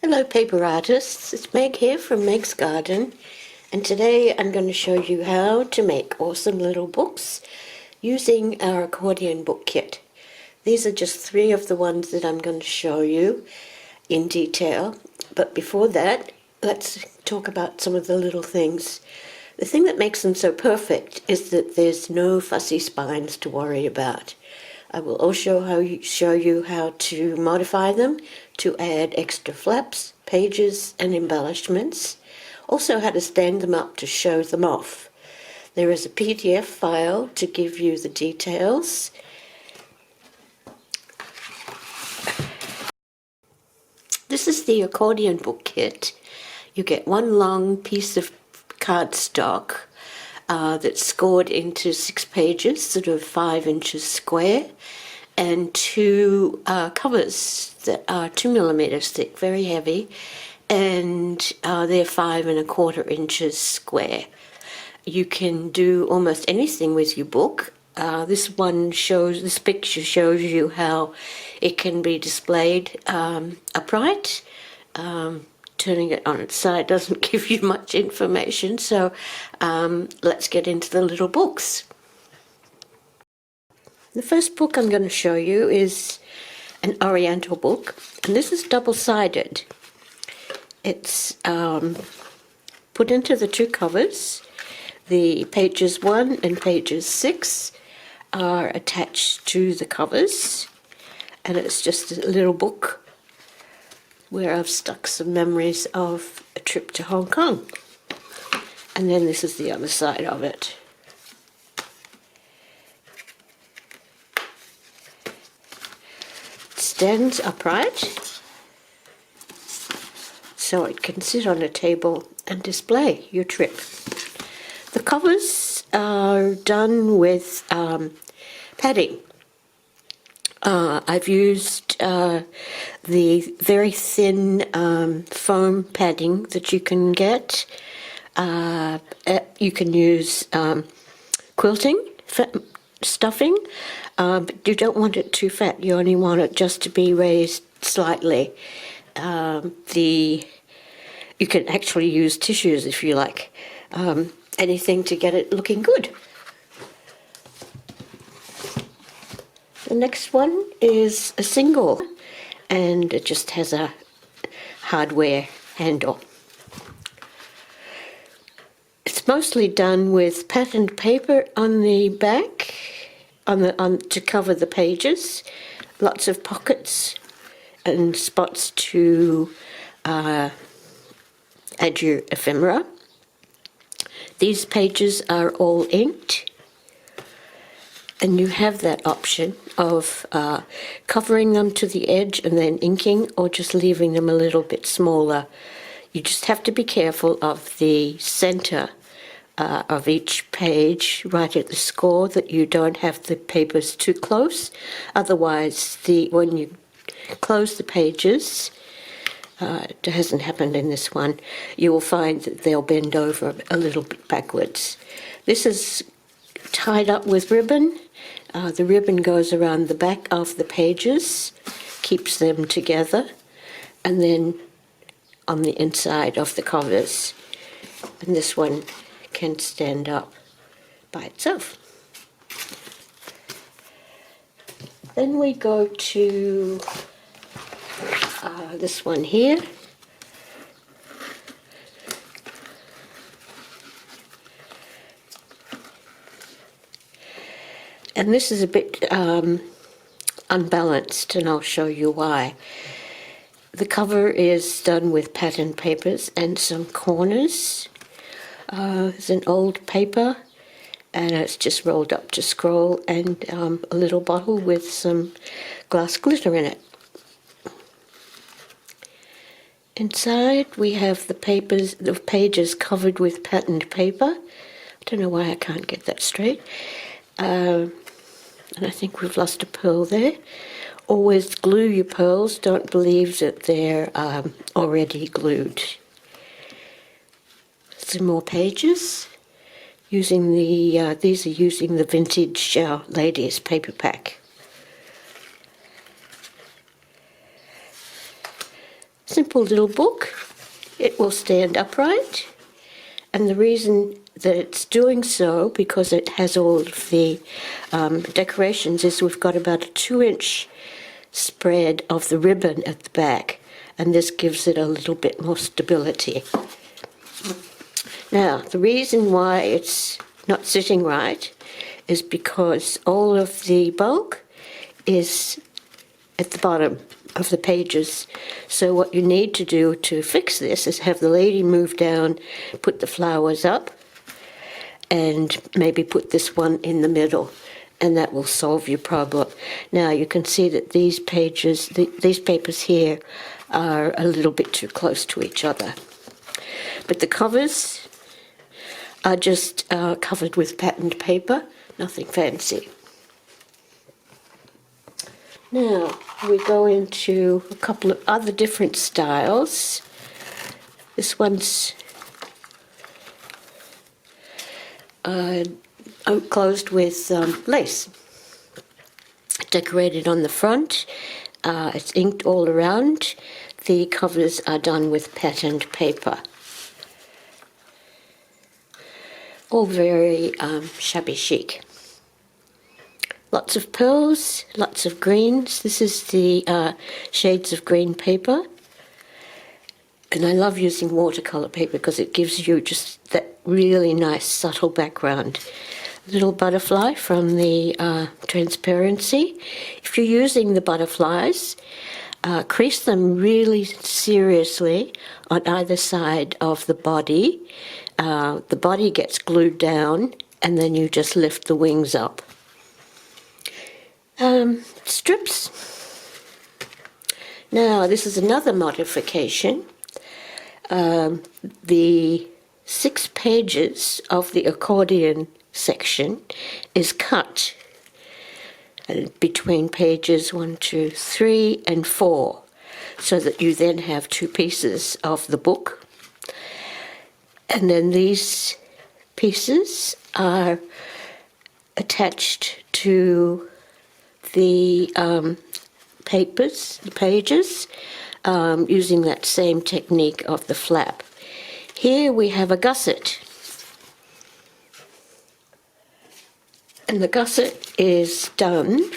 Hello paper artists, it's Meg here from Meg's Garden, and today I'm going to show you how to make awesome little books using our accordion book kit. These are just 3 of the ones that I'm going to show you in detail, but before that let's talk about some of the little things. The thing that makes them so perfect is that there's no fussy spines to worry about. I will also show you how to modify them to add extra flaps, pages and embellishments. Also how to stand them up to show them off. There is a PDF file to give you the details. This is the accordion book kit. You get one long piece of cardstock that's scored into 6 pages, sort of 5 inches square, and 2 covers that are 2mm thick, very heavy, and they're 5 1/4 inches square. You can do almost anything with your book. This picture shows you how it can be displayed upright. Turning it on its side doesn't give you much information, so let's get into the little books. The first book I'm going to show you is an Oriental book, and this is double-sided. It's put into the 2 covers. The pages 1 and pages 6 are attached to the covers, and it's just a little book where I've stuck some memories of a trip to Hong Kong. And then this is the other side of it. It stands upright, so it can sit on a table and display your trip. The covers are done with padding. I've used the very thin foam padding that you can get. You can use quilting stuffing, but you don't want it too fat. You only want it just to be raised slightly. You can actually use tissues if you like. Anything to get it looking good. The next one is a single, and it just has a hardware handle. It's mostly done with patterned paper on the back, to cover the pages. Lots of pockets and spots to add your ephemera. These pages are all inked, and you have that option of covering them to the edge and then inking, or just leaving them a little bit smaller. You just have to be careful of the center of each page, right at the score, that you don't have the papers too close. Otherwise, when you close the pages, it hasn't happened in this one, you will find that they'll bend over a little bit backwards. This is tied up with ribbon. The ribbon goes around the back of the pages, keeps them together, and then on the inside of the covers. And this one can stand up by itself. Then we go to this one here. And this is a bit unbalanced, and I'll show you why. The cover is done with patterned papers and some corners. It's an old paper, and it's just rolled up to scroll, and a little bottle with some glass glitter in it. Inside we have the pages covered with patterned paper. I don't know why I can't get that straight. And I think we've lost a pearl there. Always glue your pearls. Don't believe that they're already glued. Some more pages. These are using the vintage ladies paper pack. Simple little book. It will stand upright, and the reason that it's doing so, because it has all of the decorations, is we've got about a 2-inch spread of the ribbon at the back, and this gives it a little bit more stability. Now, the reason why it's not sitting right is because all of the bulk is at the bottom of the pages. So what you need to do to fix this is have the lady move down, put the flowers up, and maybe put this one in the middle, and that will solve your problem. Now you can see that these pages, these papers here, are a little bit too close to each other. But the covers are just covered with patterned paper, nothing fancy. Now we go into a couple of other different styles. This one's closed with lace, decorated on the front. It's inked all around. The covers are done with patterned paper. All very shabby chic. Lots of pearls, lots of greens. This is the shades of green paper. And I love using watercolour paper because it gives you just that really nice subtle background. Little butterfly from the transparency. If you're using the butterflies, crease them really seriously on either side of the body. The body gets glued down, and then you just lift the wings up. Strips. Now, this is another modification. The 6 pages of the accordion section is cut between pages 1, 2, 3, and 4, so that you then have 2 pieces of the book. And then these pieces are attached to the pages, using that same technique of the flap. Here we have a gusset. And the gusset is done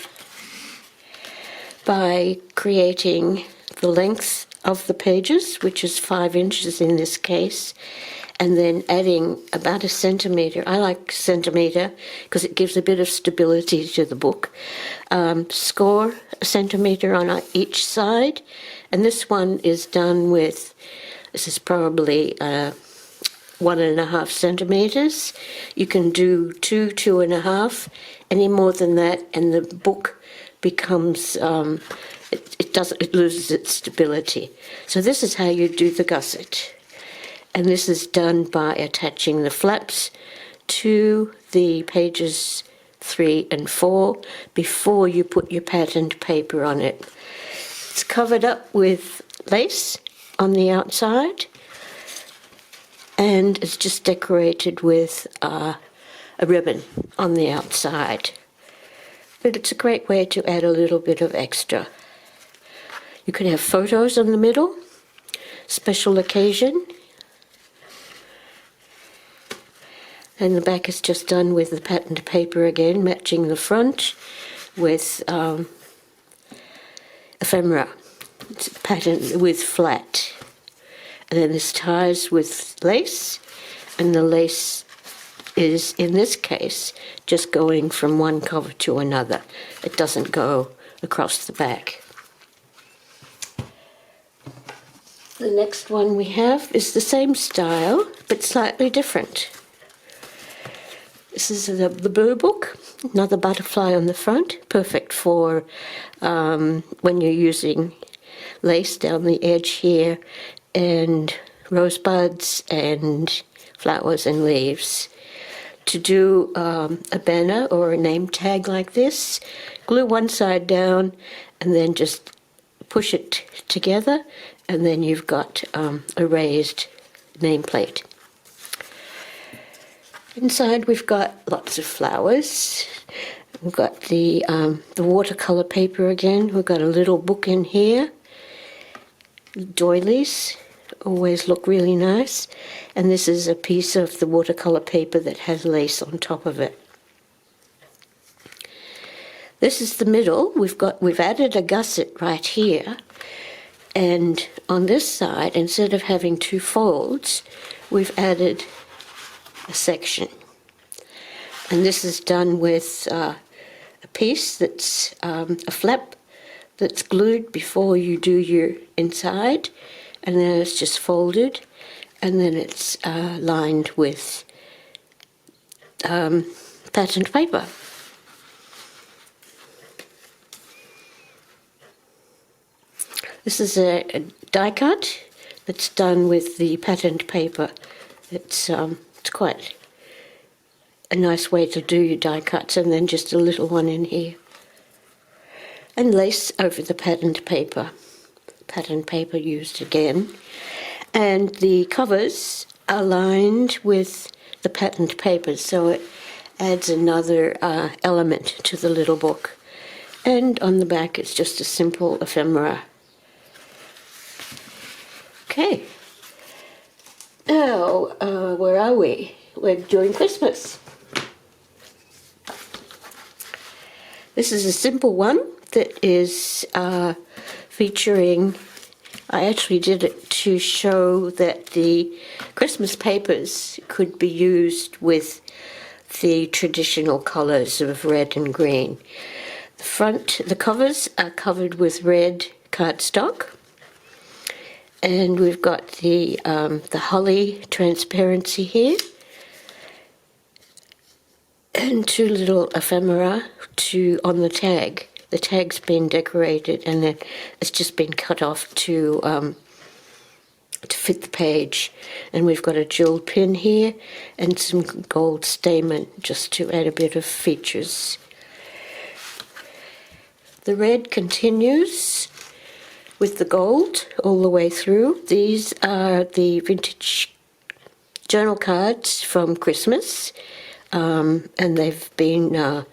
by creating the length of the pages, which is 5 inches in this case, and then adding about 1 centimetre. I like centimetre because it gives a bit of stability to the book. Score 1 centimetre on each side, and this one is done with, this is probably 1.5 centimetres. You can do 2, 2.5, any more than that, and the book becomes, it loses its stability. So this is how you do the gusset. And this is done by attaching the flaps to the pages 3 and 4 before you put your patterned paper on it. It's covered up with lace on the outside, and it's just decorated with a ribbon on the outside. But it's a great way to add a little bit of extra. You can have photos on the middle, special occasion. And the back is just done with the patterned paper again, matching the front with ephemera. It's patterned with flat. And then this ties with lace, and the lace is, in this case, just going from one cover to another. It doesn't go across the back. The next one we have is the same style, but slightly different. This is the blue book, another butterfly on the front, perfect for when you're using lace down the edge here, and rosebuds and flowers and leaves. To do a banner or a name tag like this, glue one side down and then just push it together, and then you've got a raised nameplate. Inside we've got lots of flowers. We've got the watercolour paper again. We've got a little book in here. doilies always look really nice, and this is a piece of the watercolor paper that has lace on top of it. This is the middle. We've added a gusset right here, and on this side, instead of having two folds, we've added a section. And this is done with a piece that's a flap that's glued before you do your inside, and then it's just folded, and then it's lined with patterned paper. This is a die cut that's done with the patterned paper. It's quite a nice way to do your die cuts, and then just a little one in here. And lace over the patterned paper. Patterned paper used again. And the covers are lined with the patterned paper, so it adds another element to the little book. And on the back it's just a simple ephemera. Okay. Now, where are we? We're doing Christmas. This is a simple one that is featuring, I actually did it to show that the Christmas papers could be used with the traditional colours of red and green. The covers are covered with red cardstock, and we've got the holly transparency here, and two little ephemera on the tag. The tag's been decorated, and then it's just been cut off to fit the page. And we've got a jeweled pin here and some gold stamen just to add a bit of features. The red continues with the gold all the way through. These are the vintage journal cards from Christmas, and they've been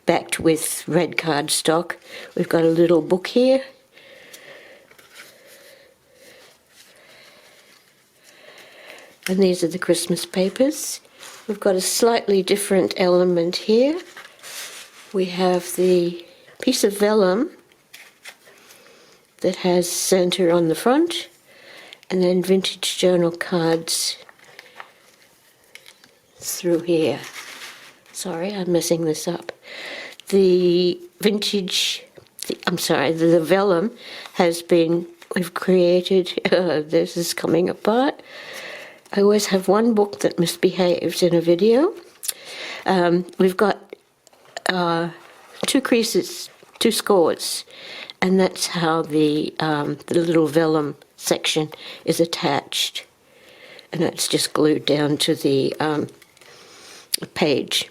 backed with red cardstock. We've got a little book here. And these are the Christmas papers. We've got a slightly different element here. We have the piece of vellum that has Santa on the front, and then vintage journal cards through here. Sorry, I'm messing this up. The vellum has been, we've created, this is coming apart. I always have one book that misbehaves in a video. We've got two creases, two scores, and that's how the little vellum section is attached. And it's just glued down to the page.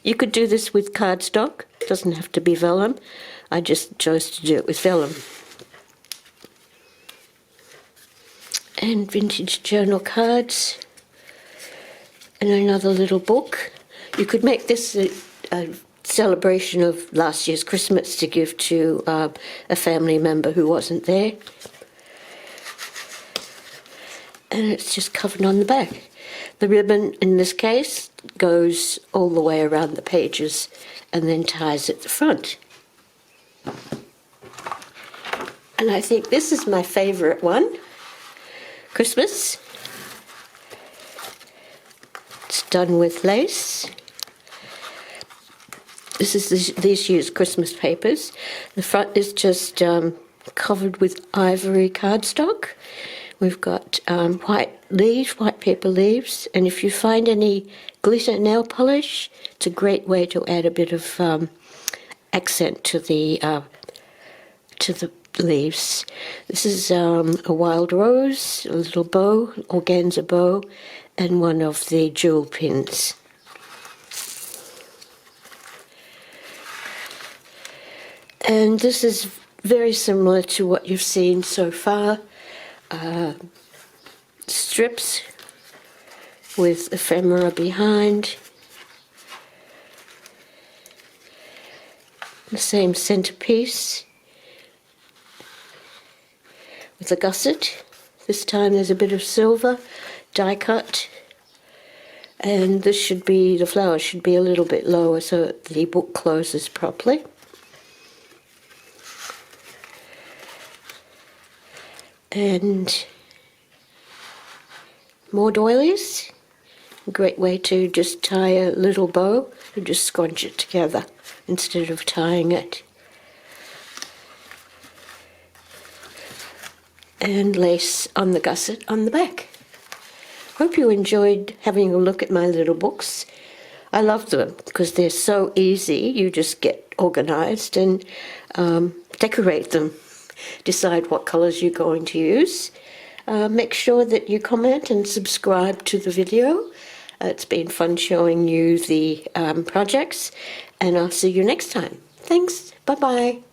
You could do this with cardstock, it doesn't have to be vellum. I just chose to do it with vellum. And vintage journal cards, and another little book. You could make this a celebration of last year's Christmas to give to a family member who wasn't there. And it's just covered on the back. The ribbon, in this case, goes all the way around the pages and then ties at the front. And I think this is my favourite one. Christmas. It's done with lace. This is these year's Christmas papers. The front is just covered with ivory cardstock. We've got white paper leaves, and if you find any glitter nail polish, it's a great way to add a bit of accent to the leaves. This is a wild rose, a little bow, organza bow, and one of the jewel pins. And this is very similar to what you've seen so far. Strips with ephemera behind. The same centerpiece. with a gusset. This time there's a bit of silver, die cut, and this should be, the flower should be a little bit lower so that the book closes properly. And more doilies. A great way to just tie a little bow and just scrunch it together instead of tying it. And lace on the gusset on the back. Hope you enjoyed having a look at my little books. I love them because they're so easy. You just get organized and decorate them. Decide what colors you're going to use. Make sure that you comment and subscribe to the video. It's been fun showing you the projects, and I'll see you next time. Thanks. Bye-bye.